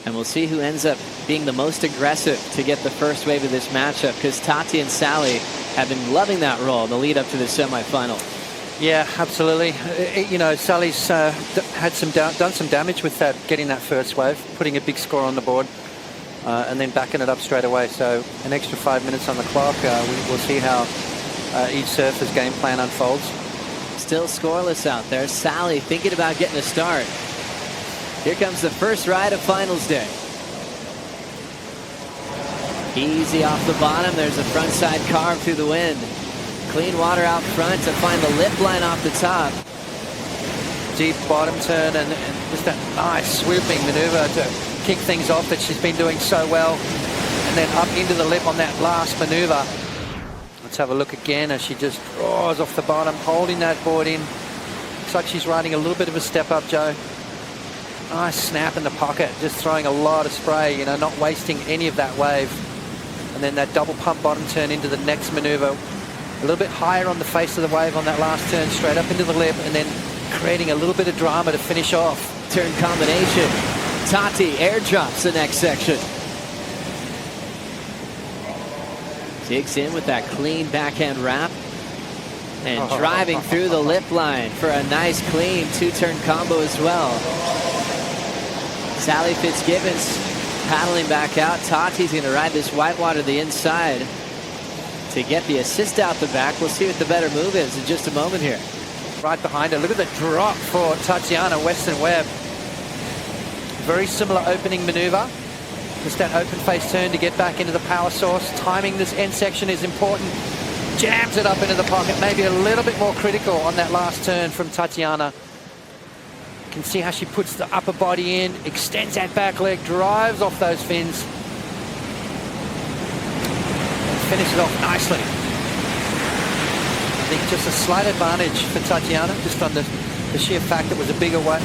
And we'll see who ends up being the most aggressive to get the first wave of this matchup, because Tati and Sally have been loving that role in the lead up to the semifinal. Yeah, absolutely. You know, Sally's had done some damage with that, getting that first wave, putting a big score on the board, and then backing it up straight away. So an extra 5 minutes on the clock. We'll see how each surfer's game plan unfolds. Still scoreless out there. Sally thinking about getting a start. Here comes the first ride of finals day. Easy off the bottom. There's a frontside carve through the wind. Clean water out front to find the lip line off the top. Deep bottom turn and just that nice swooping maneuver to kick things off that she's been doing so well. And then up into the lip on that last maneuver. Let's have a look again as she just draws off the bottom, holding that board in. Looks like she's riding a little bit of a step up, Joe. Nice snap in the pocket, just throwing a lot of spray, you know, not wasting any of that wave. And then that double pump bottom turn into the next maneuver. A little bit higher on the face of the wave on that last turn, straight up into the lip, and then creating a little bit of drama to finish off. Turn combination. Tati airdrops the next section. Digs in with that clean backhand wrap. And driving through the lip line for a nice clean two-turn combo as well. Sally Fitzgibbons paddling back out. Tati's going to ride this whitewater to the inside to get the assist out the back. We'll see what the better move is in just a moment here. Right behind her. Look at the drop for Tatiana Weston-Webb. Very similar opening maneuver. Just that open face turn to get back into the power source. Timing this end section is important. Jams it up into the pocket. Maybe a little bit more critical on that last turn from Tatiana. You can see how she puts the upper body in, extends that back leg, drives off those fins. And finishes off nicely. I think just a slight advantage for Tatiana, just on the sheer fact that it was a bigger wave.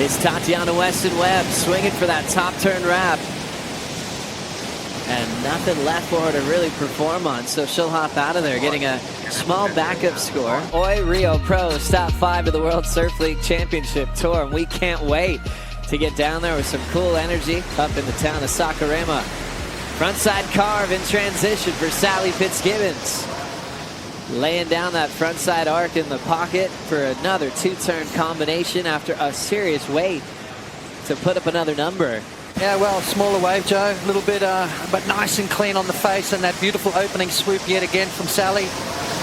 It's Tatiana Weston-Webb swinging for that top turn wrap. And nothing left for her to really perform on, so she'll hop out of there, getting a small backup score. Oi Rio Pros, top 5 of the World Surf League Championship Tour, and we can't wait to get down there with some cool energy up in the town of Saquarema. Frontside carve in transition for Sally Fitzgibbons. Laying down that frontside arc in the pocket for another two-turn combination after a serious wait to put up another number. Yeah, well, smaller wave, Joe. A little bit, but nice and clean on the face, and that beautiful opening swoop yet again from Sally.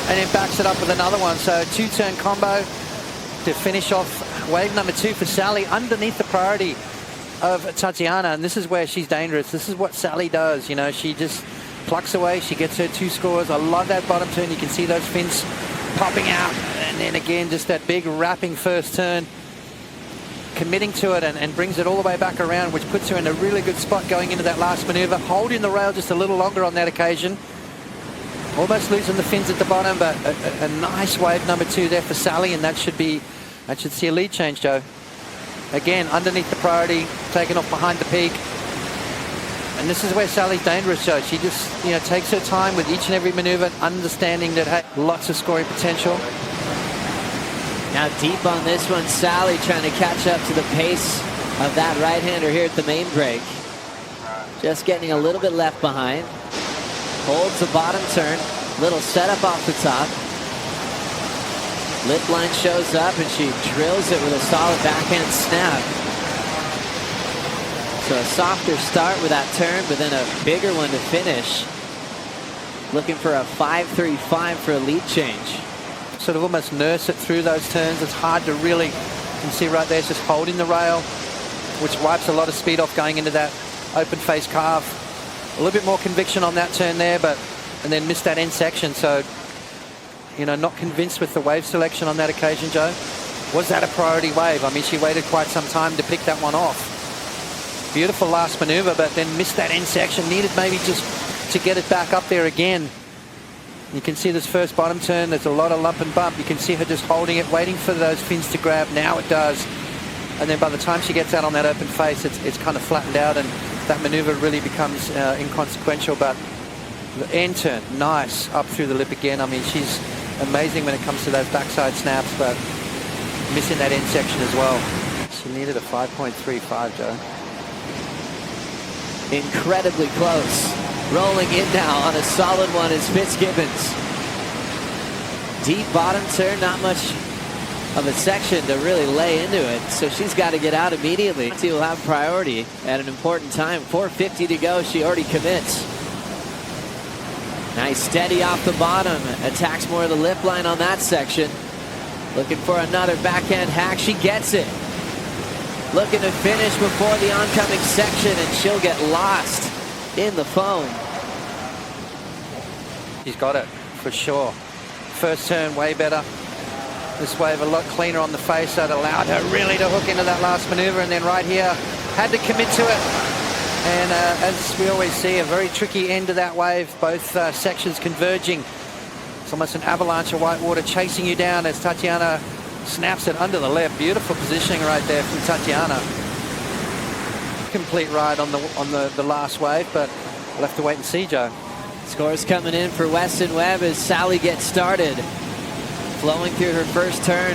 And then backs it up with another one. So two-turn combo to finish off wave number 2 for Sally underneath the priority of Tatiana. And this is where she's dangerous. This is what Sally does. You know, she just plucks away. She gets her 2 scores. I love that bottom turn. You can see those fins popping out. And then again, just that big wrapping first turn. Committing to it and brings it all the way back around, which puts her in a really good spot going into that last maneuver. Holding the rail just a little longer on that occasion. Almost losing the fins at the bottom, but a nice wave number 2 there for Sally, and that should see a lead change, Joe. Again, underneath the priority, taken off behind the peak. And this is where Sally's dangerous, Joe. She just, you know, takes her time with each and every maneuver, understanding that, hey, lots of scoring potential. Now deep on this one, Sally trying to catch up to the pace of that right-hander here at the main break. Just getting a little bit left behind. Holds the bottom turn. Little setup off the top. Lip line shows up and she drills it with a solid backhand snap. So a softer start with that turn, but then a bigger one to finish. Looking for a 5.35 for a lead change. Sort of almost nurse it through those turns. It's hard to really, you can see right there, it's just holding the rail, which wipes a lot of speed off going into that open face carve. A little bit more conviction on that turn there, and then missed that end section. So, you know, not convinced with the wave selection on that occasion, Joe. Was that a priority wave? I mean, she waited quite some time to pick that one off. Beautiful last maneuver, but then missed that end section. Needed maybe just to get it back up there again. You can see this first bottom turn, there's a lot of lump and bump. You can see her just holding it, waiting for those fins to grab. Now it does. And then by the time she gets out on that open face, it's kind of flattened out, and that maneuver really becomes inconsequential. But the end turn, nice, up through the lip again. I mean, she's amazing when it comes to those backside snaps, but missing that end section as well. She needed a 5.35, Joe. incredibly close. Rolling in now on a solid one is Fitzgibbons. Deep bottom turn, not much of a section to really lay into it, so she's got to get out immediately. She will have priority at an important time. 4:50 to go, she already commits. Nice steady off the bottom, attacks more of the lip line on that section. Looking for another backhand hack, she gets it. Looking to finish before the oncoming section, and she'll get lost in the foam. She's got it, for sure. First turn, way better. This wave a lot cleaner on the face. That allowed her really to hook into that last maneuver, and then right here, had to commit to it. And as we always see, a very tricky end to that wave, both sections converging. It's almost an avalanche of white water chasing you down as Tatiana snaps it under the lip. Beautiful positioning right there from Tatiana. Complete ride on the last wave, but we'll have to wait and see, Joe. Scores coming in for Weston-Webb as Sally gets started. Flowing through her first turn.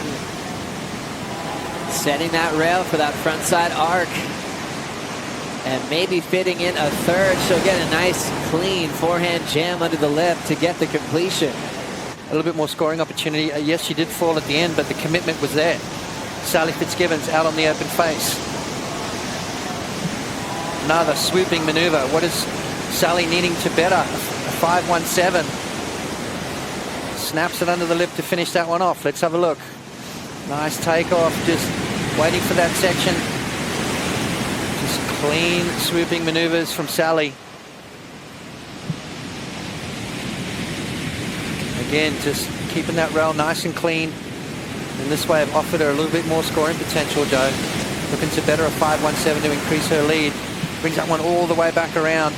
Setting that rail for that frontside arc. And maybe fitting in a third. She'll get a nice, clean forehand jam under the lip to get the completion. A little bit more scoring opportunity. Yes, she did fall at the end, but the commitment was there. Sally Fitzgibbons out on the open face. Another swooping maneuver. What is Sally needing to better? A 5.17. Snaps it under the lip to finish that one off. Let's have a look. Nice takeoff. Just waiting for that section. Just clean swooping maneuvers from Sally. Again, just keeping that rail nice and clean. And this way have offered her a little bit more scoring potential, Joe. Looking to better a 5.17 to increase her lead. Brings that one all the way back around.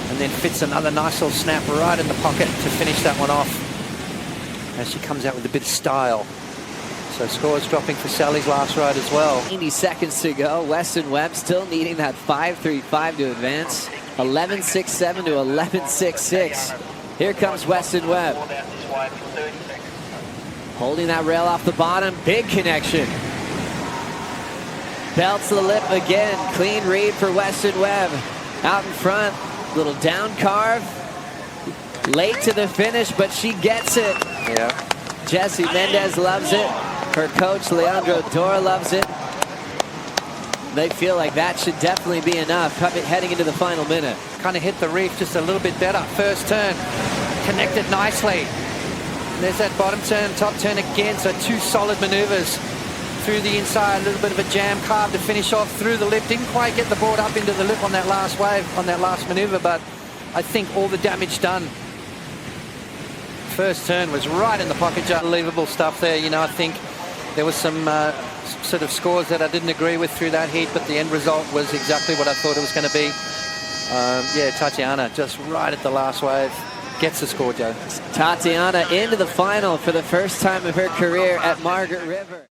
And then fits another nice little snap right in the pocket to finish that one off. As she comes out with a bit of style. So scores dropping for Sally's last ride as well. 90 seconds to go. Weston-Webb still needing that 5.35 to advance. 11.67 to 11.66. Here comes Weston-Webb. Holding that rail off the bottom. Big connection. Belts the lip again. Clean read for Weston-Webb. Out in front. Little down carve. Late to the finish, but she gets it. Yeah. Jessie Mendez loves it. Her coach, Leandro Dora, loves it. They feel like that should definitely be enough heading into the final minute. Kind of hit the reef just a little bit better. First turn, connected nicely. There's that bottom turn, top turn again. So two solid maneuvers through the inside. A little bit of a jam carve to finish off through the lip. Didn't quite get the board up into the lip on that last wave, on that last maneuver, but I think all the damage done. First turn was right in the pocket. Unbelievable stuff there. You know, I think there was some sort of scores that I didn't agree with through that heat, but the end result was exactly what I thought it was going to be. Yeah, Tatiana just right at the last wave gets the score, Joe. Tatiana into the final for the first time of her career at Margaret River.